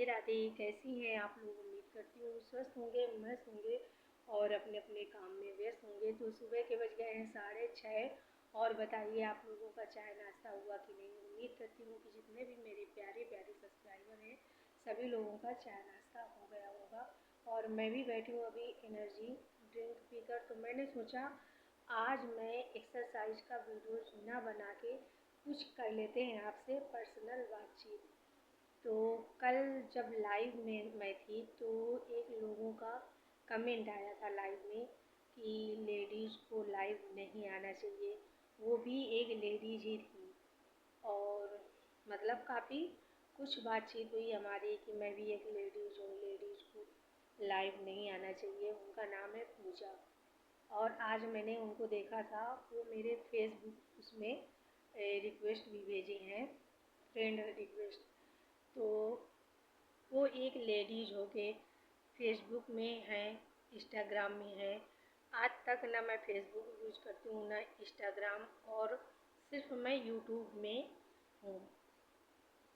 राधे राधे। कैसी हैं आप लोग? उम्मीद करती हूँ स्वस्थ होंगे, मस्त होंगे और अपने अपने काम में व्यस्त होंगे। तो सुबह के बज गए हैं 6:30 और बताइए आप लोगों का चाय नाश्ता हुआ कि नहीं। उम्मीद करती हूँ कि जितने भी मेरे प्यारे प्यारे सब्सक्राइबर हैं सभी लोगों का चाय नाश्ता हो गया होगा। और मैं भी बैठी हूँ अभी एनर्जी ड्रिंक पीकर। तो मैंने सोचा आज मैं एक्सरसाइज का वीडियो ना बना के कुछ कर लेते हैं आपसे पर्सनल बातचीत। तो कल जब लाइव में मैं थी तो एक लोगों का कमेंट आया था लाइव में कि लेडीज़ को लाइव नहीं आना चाहिए। वो भी एक लेडीज़ ही थी और मतलब काफ़ी कुछ बातचीत हुई हमारी कि मैं भी एक लेडीज़ हूँ, लेडीज़ को लाइव नहीं आना चाहिए। उनका नाम है पूजा और आज मैंने उनको देखा था। वो मेरे फेसबुक उसमें रिक्वेस्ट भी भेजी हैं, फ्रेंड रिक्वेस्ट। तो वो एक लेडीज हो के फेसबुक में है, इंस्टाग्राम में है। आज तक ना मैं फेसबुक यूज करती हूँ ना इंस्टाग्राम, और सिर्फ मैं यूट्यूब में हूँ।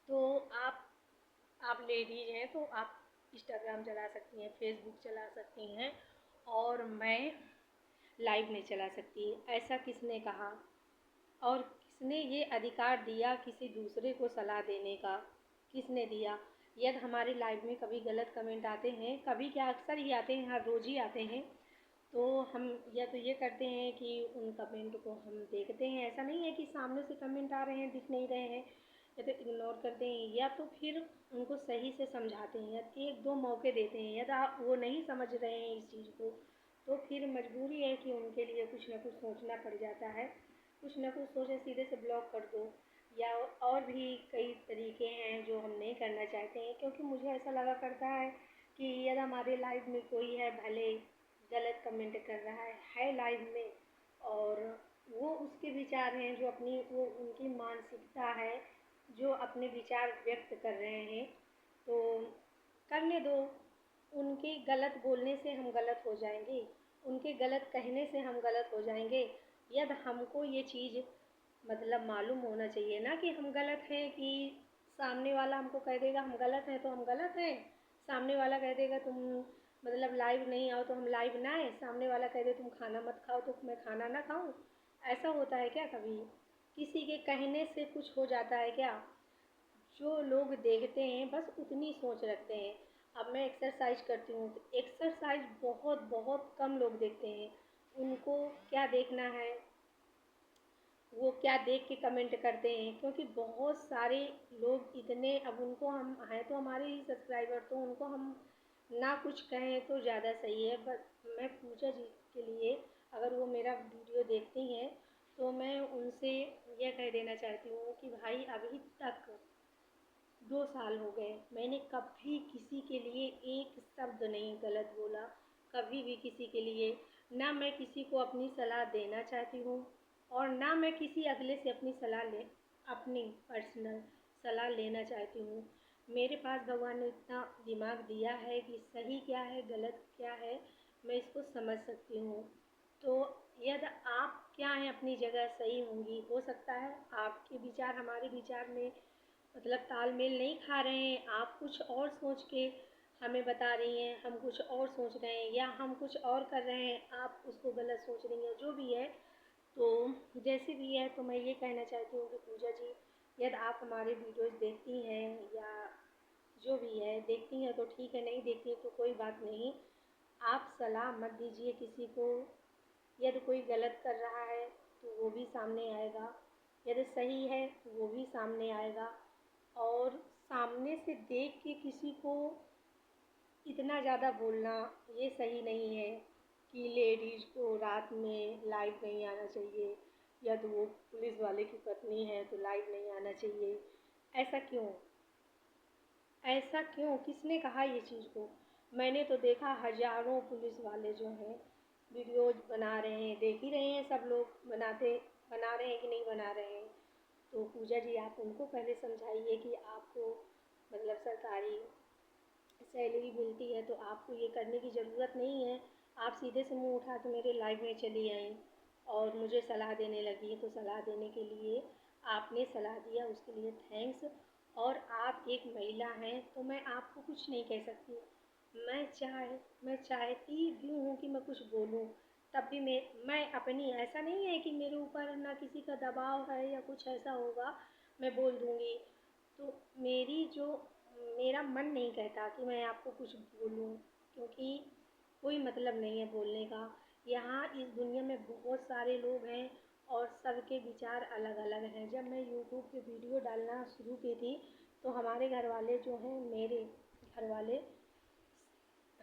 तो आप लेडीज हैं तो आप इंस्टाग्राम चला सकती हैं, फेसबुक चला सकती हैं और मैं लाइव नहीं चला सकती। ऐसा किसने कहा और किसने ये अधिकार दिया किसी दूसरे को सलाह देने का? किसने दिया? यदि हमारे लाइव में कभी गलत कमेंट आते हैं, कभी क्या अक्सर ही आते हैं, हर रोज़ ही आते हैं, तो हम या तो ये करते हैं कि उन कमेंट को हम देखते हैं। ऐसा नहीं है कि सामने से कमेंट आ रहे हैं दिख नहीं रहे हैं, या तो इग्नोर करते हैं या तो फिर उनको सही से समझाते हैं या एक दो मौके देते हैं। यदि आप वो नहीं समझ रहे हैं इस चीज़ को तो फिर मजबूरी है कि उनके लिए कुछ ना कुछ सोचना पड़ जाता है। कुछ ना कुछ सोचे सीधे से ब्लॉक कर दो, या और भी कई तरीके हैं जो हम नहीं करना चाहते हैं। क्योंकि मुझे ऐसा लगा करता है कि यदि हमारे लाइफ में कोई है, भले गलत कमेंट कर रहा है लाइव में, और वो उसके विचार हैं जो अपनी वो उनकी मानसिकता है जो अपने विचार व्यक्त कर रहे हैं, तो करने दो। उनके गलत बोलने से हम गलत हो जाएंगे, उनके गलत कहने से हम गलत हो जाएंगे। यदि हमको ये चीज़ मतलब मालूम होना चाहिए ना कि हम गलत हैं, कि सामने वाला हमको कह देगा हम गलत हैं तो हम गलत हैं, सामने वाला कह देगा तुम मतलब लाइव नहीं आओ तो हम लाइव ना आए, सामने वाला कह दे तुम खाना मत खाओ तो मैं खाना ना खाऊं। ऐसा होता है क्या कभी? किसी के कहने से कुछ हो जाता है क्या? जो लोग देखते हैं बस उतनी सोच रखते हैं। अब मैं एक्सरसाइज करती हूँ तो एक्सरसाइज बहुत बहुत कम लोग देखते हैं। उनको क्या देखना है, वो क्या देख के कमेंट करते हैं? क्योंकि बहुत सारे लोग इतने, अब उनको हम हैं तो हमारे ही सब्सक्राइबर, तो उनको हम ना कुछ कहें तो ज़्यादा सही है। बट मैं पूजा जी के लिए, अगर वो मेरा वीडियो देखती हैं तो मैं उनसे यह कह देना चाहती हूँ कि भाई अभी तक 2 साल हो गए, मैंने कभी किसी के लिए एक शब्द नहीं गलत बोला, कभी भी किसी के लिए। ना मैं किसी को अपनी सलाह देना चाहती हूँ और ना मैं किसी अगले से अपनी पर्सनल सलाह लेना चाहती हूँ। मेरे पास भगवान ने इतना दिमाग दिया है कि सही क्या है गलत क्या है मैं इसको समझ सकती हूँ। तो यदि आप क्या हैं अपनी जगह सही होंगी, हो सकता है आपके विचार हमारे विचार में मतलब तालमेल नहीं खा रहे हैं, आप कुछ और सोच के हमें बता रही हैं, हम कुछ और सोच रहे हैं, या हम कुछ और कर रहे हैं आप उसको गलत सोच रही हैं। जो भी है, तो जैसे भी है, तो मैं ये कहना चाहती हूँ कि पूजा जी यदि आप हमारे वीडियोज़ देखती हैं या जो भी है देखती हैं तो ठीक है, नहीं देखती हैं तो कोई बात नहीं। आप सलाह मत दीजिए किसी को। यदि कोई गलत कर रहा है तो वो भी सामने आएगा, यदि सही है तो वो भी सामने आएगा। और सामने से देख के किसी को इतना ज़्यादा बोलना ये सही नहीं है कि लेडीज़ को रात में लाइव नहीं आना चाहिए, या तो वो पुलिस वाले की पत्नी है तो लाइव नहीं आना चाहिए। ऐसा क्यों? ऐसा क्यों? किसने कहा ये चीज़ को? मैंने तो देखा हज़ारों पुलिस वाले जो हैं वीडियोज़ बना रहे हैं, देख ही रहे हैं सब लोग बना रहे हैं कि नहीं बना रहे हैं। तो पूजा जी आप उनको पहले समझाइए कि आपको मतलब सरकारी सैलरी मिलती है तो आपको ये करने की ज़रूरत नहीं है। आप सीधे से मुंह उठा के मेरे लाइव में चली आईं और मुझे सलाह देने लगी। तो सलाह देने के लिए आपने सलाह दिया उसके लिए थैंक्स। और आप एक महिला हैं तो मैं आपको कुछ नहीं कह सकती। मैं चाहती भी हूँ कि मैं कुछ बोलूँ, तब भी मैं अपनी, ऐसा नहीं है कि मेरे ऊपर ना किसी का दबाव है या कुछ ऐसा होगा मैं बोल दूँगी। तो मेरा मन नहीं कहता कि मैं आपको कुछ बोलूँ, क्योंकि कोई मतलब नहीं है बोलने का। यहाँ इस दुनिया में बहुत सारे लोग हैं और सबके विचार अलग अलग हैं। जब मैं यूट्यूब पे वीडियो डालना शुरू की थी तो हमारे घर वाले जो हैं, मेरे घर वाले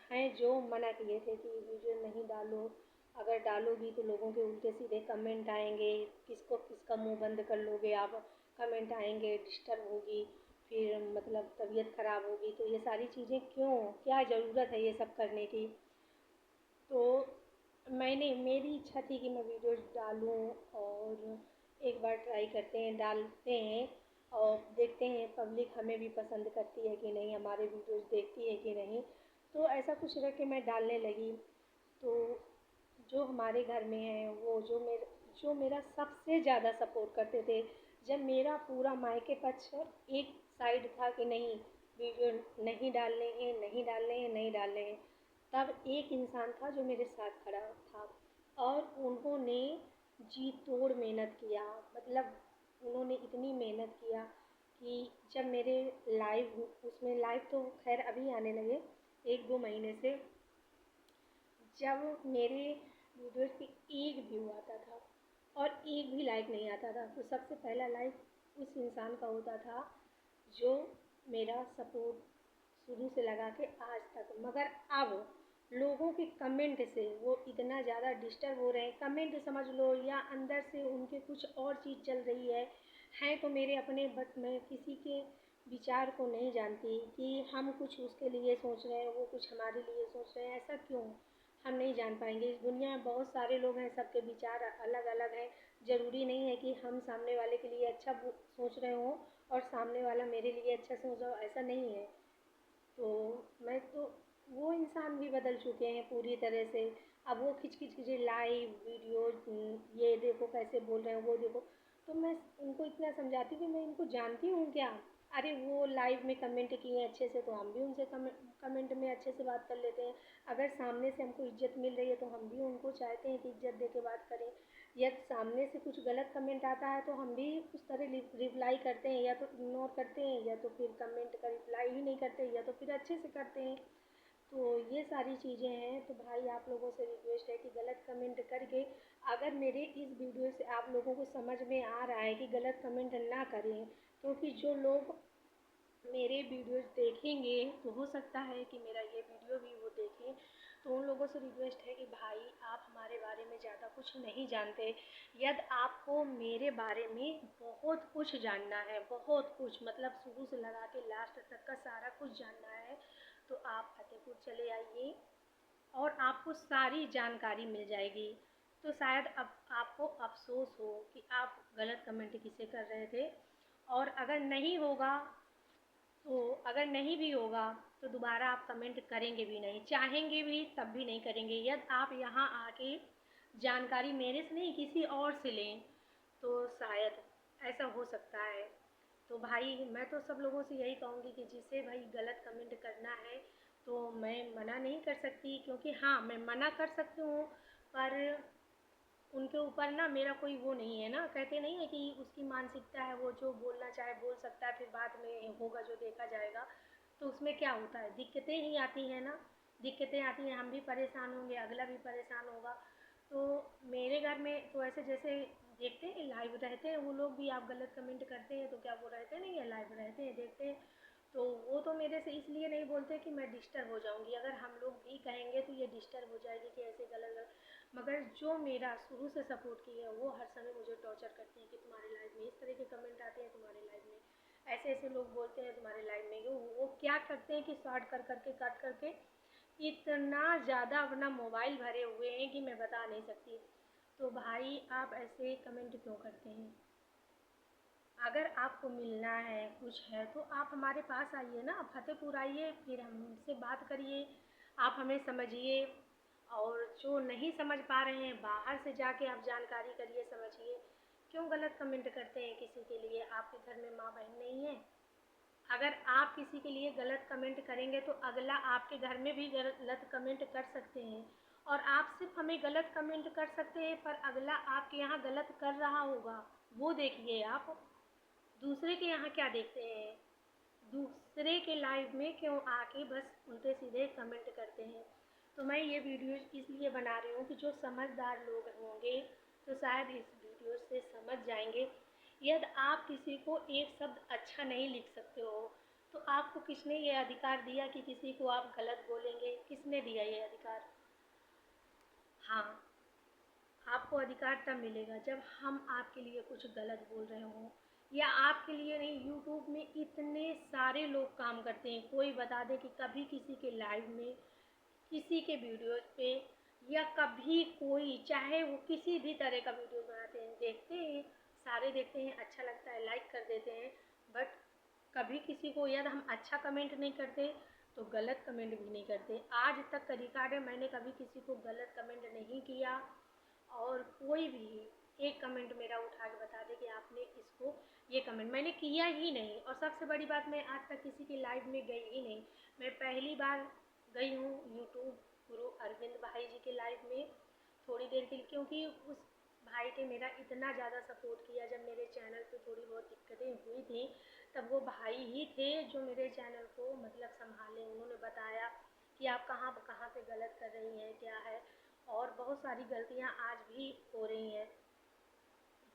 हैं जो मना किए थे कि वीडियो नहीं डालो, अगर डालोगी तो लोगों के उल्टे सीधे कमेंट आएंगे, किसका मुंह बंद कर लोगे आप, कमेंट आएंगे, डिस्टर्ब होगी, फिर मतलब तबीयत ख़राब होगी, तो ये सारी चीज़ें क्यों, क्या ज़रूरत है ये सब करने की। तो मेरी इच्छा थी कि मैं वीडियोज़ डालूँ और एक बार ट्राई करते हैं, डालते हैं और देखते हैं पब्लिक हमें भी पसंद करती है कि नहीं, हमारे वीडियोज़ देखती है कि नहीं। तो ऐसा कुछ रह के मैं डालने लगी। तो जो हमारे घर में हैं वो जो मेरा सबसे ज़्यादा सपोर्ट करते थे, जब मेरा पूरा मायके पक्ष एक साइड था कि नहीं, वीडियो नहीं डालने हैं, नहीं डालने हैं, नहीं डालने हैं, तब एक इंसान था जो मेरे साथ खड़ा था और उन्होंने जी तोड़ मेहनत किया। मतलब उन्होंने इतनी मेहनत किया कि जब मेरे लाइव, उसमें लाइव तो खैर अभी आने लगे 1-2 महीने से, जब मेरे वीडियोज़ पे एक व्यू आता था और एक भी लाइक नहीं आता था, तो सबसे पहला लाइक उस इंसान का होता था जो मेरा सपोर्ट शुरू से लगा के आज तक। मगर अब लोगों के कमेंट से वो इतना ज़्यादा डिस्टर्ब हो रहे हैं, कमेंट समझ लो या अंदर से उनके कुछ और चीज़ चल रही है तो मेरे अपने, बट मैं किसी के विचार को नहीं जानती कि हम कुछ उसके लिए सोच रहे हैं, वो कुछ हमारे लिए सोच रहे हैं, ऐसा क्यों, हम नहीं जान पाएंगे। इस दुनिया में बहुत सारे लोग हैं, सबके विचार अलग अलग हैं। ज़रूरी नहीं है कि हम सामने वाले के लिए अच्छा सोच रहे हों और सामने वाला मेरे लिए अच्छा सोच रहा हो, ऐसा नहीं है। तो मैं तो, वो इंसान भी बदल चुके हैं पूरी तरह से। अब वो खिच खिच खिच लाइव वीडियो, ये देखो कैसे बोल रहे हैं, वो देखो। तो मैं उनको इतना समझाती हूँ कि मैं इनको जानती हूँ क्या, अरे वो लाइव में कमेंट किए अच्छे से तो हम भी उनसे कमेंट में अच्छे से बात कर लेते हैं। अगर सामने से हमको इज्जत मिल रही है तो हम भी उनको चाहते हैं कि इज्जत दे के बात करें। या सामने से कुछ गलत कमेंट आता है तो हम भी उस तरह रिप्लाई करते हैं, या तो इग्नोर करते हैं या तो फिर कमेंट का रिप्लाई ही नहीं करते, या तो फिर अच्छे से करते हैं। तो ये सारी चीज़ें हैं। तो भाई आप लोगों से रिक्वेस्ट है कि गलत कमेंट करके, अगर मेरे इस वीडियो से आप लोगों को समझ में आ रहा है कि गलत कमेंट ना करें, क्योंकि जो लोग मेरे वीडियोज़ देखेंगे तो हो सकता है कि मेरा ये वीडियो भी वो देखें। तो उन लोगों से रिक्वेस्ट है कि भाई आप हमारे बारे में ज़्यादा कुछ नहीं जानते, यदि आपको मेरे बारे में बहुत कुछ जानना है, बहुत कुछ, मतलब शुरू से लगा के लास्ट तक का सारा कुछ जानना है, तो आप फतेहपुर चले आइए और आपको सारी जानकारी मिल जाएगी। तो शायद अब आपको अफ़सोस हो कि आप गलत कमेंट किसे कर रहे थे। और अगर नहीं भी होगा तो दोबारा आप कमेंट करेंगे भी नहीं, चाहेंगे भी तब भी नहीं करेंगे। यदि आप यहाँ आके जानकारी मेरे से नहीं किसी और से लें तो शायद ऐसा हो सकता है। तो भाई मैं तो सब लोगों से यही कहूँगी कि जिसे भाई गलत कमेंट करना है तो मैं मना नहीं कर सकती, क्योंकि हाँ मैं मना कर सकती हूँ, पर उनके ऊपर ना मेरा कोई वो नहीं है ना, कहते नहीं है कि उसकी मानसिकता है, वो जो बोलना चाहे बोल सकता है, फिर बाद में होगा जो देखा जाएगा। तो उसमें क्या होता है, दिक्कतें ही आती हैं ना, दिक्कतें आती हैं, हम भी परेशान होंगे, अगला भी परेशान होगा। तो मेरे घर में तो ऐसे जैसे देखते हैं लाइव रहते हैं वो लोग भी, आप गलत कमेंट करते हैं तो क्या वो रहते नहीं है, लाइव रहते हैं, देखते हैं। तो वो तो मेरे से इसलिए नहीं बोलते कि मैं डिस्टर्ब हो जाऊंगी, अगर हम लोग भी कहेंगे तो ये डिस्टर्ब हो जाएगी कि ऐसे गलत गलत। मगर जो मेरा शुरू से सपोर्ट किए हैं वो हर समय मुझे टॉर्चर करते हैं कि तुम्हारे लाइव में इस तरह के कमेंट आते हैं, तुम्हारे लाइव में ऐसे ऐसे लोग बोलते हैं, तुम्हारे लाइव में वो क्या करते हैं कि शॉर्ट कर करके काट करके इतना ज़्यादा अपना मोबाइल भरे हुए हैं कि मैं बता नहीं सकती। तो भाई आप ऐसे कमेंट क्यों करते हैं? अगर आपको मिलना है कुछ है तो आप हमारे पास आइए ना, फतेहपुर आइए, फिर हमसे बात करिए, आप हमें समझिए। और जो नहीं समझ पा रहे हैं बाहर से जाके आप जानकारी करिए, समझिए। क्यों गलत कमेंट करते हैं किसी के लिए? आपके घर में माँ बहन नहीं है? अगर आप किसी के लिए गलत कमेंट करेंगे तो अगला आपके घर में भी गलत कमेंट कर सकते हैं, और आप सिर्फ हमें गलत कमेंट कर सकते हैं पर अगला आपके यहाँ गलत कर रहा होगा, वो देखिए आप। दूसरे के यहाँ क्या देखते हैं, दूसरे के लाइव में क्यों आके बस उल्टे सीधे कमेंट करते हैं। तो मैं ये वीडियो इसलिए बना रही हूँ कि जो समझदार लोग होंगे तो शायद इस वीडियो से समझ जाएंगे। यदि आप किसी को एक शब्द अच्छा नहीं लिख सकते हो तो आपको किसने ये अधिकार दिया कि किसी को आप गलत बोलेंगे? किसने दिया ये अधिकार? हाँ, आपको अधिकार तब मिलेगा जब हम आपके लिए कुछ गलत बोल रहे हों, या आपके लिए नहीं, यूट्यूब में इतने सारे लोग काम करते हैं, कोई बता दे कि कभी किसी के लाइव में, किसी के वीडियोज पे, या कभी कोई, चाहे वो किसी भी तरह का वीडियो बनाते हैं, देखते हैं, सारे देखते हैं, अच्छा लगता है, लाइक कर देते हैं, बट कभी किसी को यदि हम अच्छा कमेंट नहीं करते तो गलत कमेंट भी नहीं करते। आज तक का रिकॉर्ड है, मैंने कभी किसी को गलत कमेंट नहीं किया, और कोई भी एक कमेंट मेरा उठा के बता दे कि आपने इसको ये कमेंट, मैंने किया ही नहीं। और सबसे बड़ी बात, मैं आज तक किसी की लाइव में गई ही नहीं। मैं पहली बार गई हूँ यूट्यूब गुरु अरविंद भाई जी के लाइव में थोड़ी देर के लिए, क्योंकि उस भाई ने मेरा इतना ज़्यादा सपोर्ट किया। जब मेरे चैनल पे थोड़ी बहुत दिक्कतें हुई थी तब वो भाई ही थे जो मेरे चैनल को मतलब संभाले। उन्होंने बताया कि आप कहाँ कहाँ पे गलत कर रही हैं, क्या है, और बहुत सारी गलतियाँ आज भी हो रही हैं।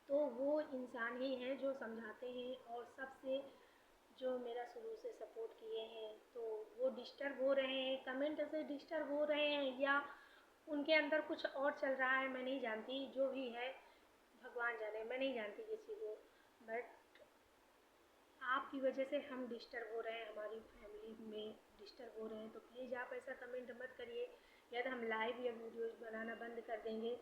तो वो इंसान ही हैं जो समझाते हैं, और सबसे जो मेरा शुरू से सपोर्ट किए हैं, तो वो डिस्टर्ब हो रहे हैं, कमेंट से डिस्टर्ब हो रहे हैं, या उनके अंदर कुछ और चल रहा है, मैं नहीं जानती। जो भी है भगवान जाने, मैं नहीं जानती किसी को, बट आपकी वजह से हम डिस्टर्ब हो रहे हैं, हमारी फैमिली में डिस्टर्ब हो रहे हैं। तो प्लीज़ आप ऐसा कमेंट मत करिए। यदि हम लाइव या वीडियोज़ बनाना बंद कर देंगे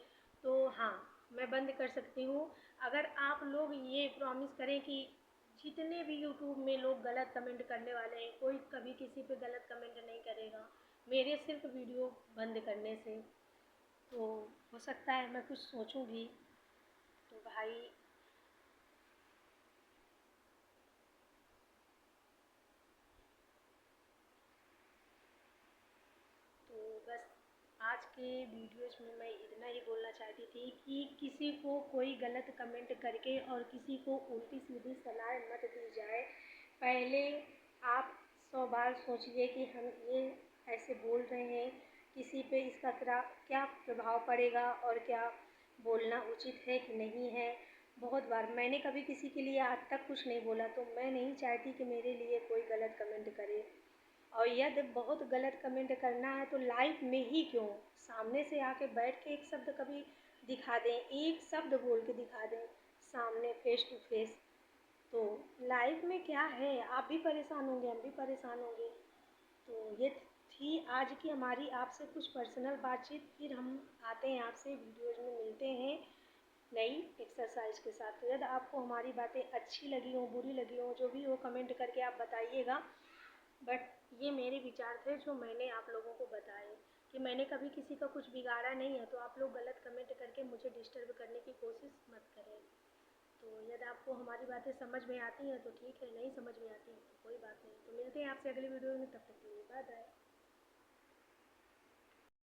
तो हाँ, मैं बंद कर सकती हूँ। अगर आप लोग ये प्रॉमिस करें कि जितने भी यूट्यूब में लोग गलत कमेंट करने वाले हैं, कोई कभी किसी पे गलत कमेंट नहीं करेगा मेरे सिर्फ वीडियो बंद करने से, तो हो सकता है मैं कुछ सोचूं भी। तो भाई, तो बस आज के वीडियोज़ में मैं इतना ही बोलना चाहती थी कि किसी को कोई गलत कमेंट करके और किसी को उल्टी सीधी सलाह मत दी जाए। पहले आप 100 बार सोचिए कि हम ये ऐसे बोल रहे हैं, किसी पे इसका क्या प्रभाव पड़ेगा और क्या बोलना उचित है कि नहीं है। बहुत बार मैंने कभी किसी के लिए आज तक कुछ नहीं बोला, तो मैं नहीं चाहती कि मेरे लिए कोई गलत कमेंट करे। और यदि बहुत गलत कमेंट करना है तो लाइव में ही क्यों, सामने से आके बैठ के एक शब्द कभी दिखा दें, एक शब्द बोल के दिखा दें सामने, फेस टू फेस। तो लाइव में क्या है, आप भी परेशान होंगे, हम भी परेशान होंगे। तो ये थी आज की हमारी आपसे कुछ पर्सनल बातचीत। फिर हम आते हैं आपसे वीडियोज़ में, मिलते हैं नई एक्सरसाइज के साथ। तो यदि आपको हमारी बातें अच्छी लगी हों, बुरी लगी हों, जो भी हो, कमेंट करके आप बताइएगा। बट ये मेरे विचार थे जो मैंने आप लोगों को बताए, कि मैंने कभी किसी का कुछ बिगाड़ा नहीं है। तो आप लोग गलत कमेंट करके मुझे डिस्टर्ब करने की कोशिश मत करें। तो यदि आपको हमारी बातें समझ में आती हैं तो ठीक है, नहीं समझ में आती हैं तो कोई बात नहीं। तो मिलते हैं आपसे अगली वीडियो में, तब तक के लिए बाय बाय।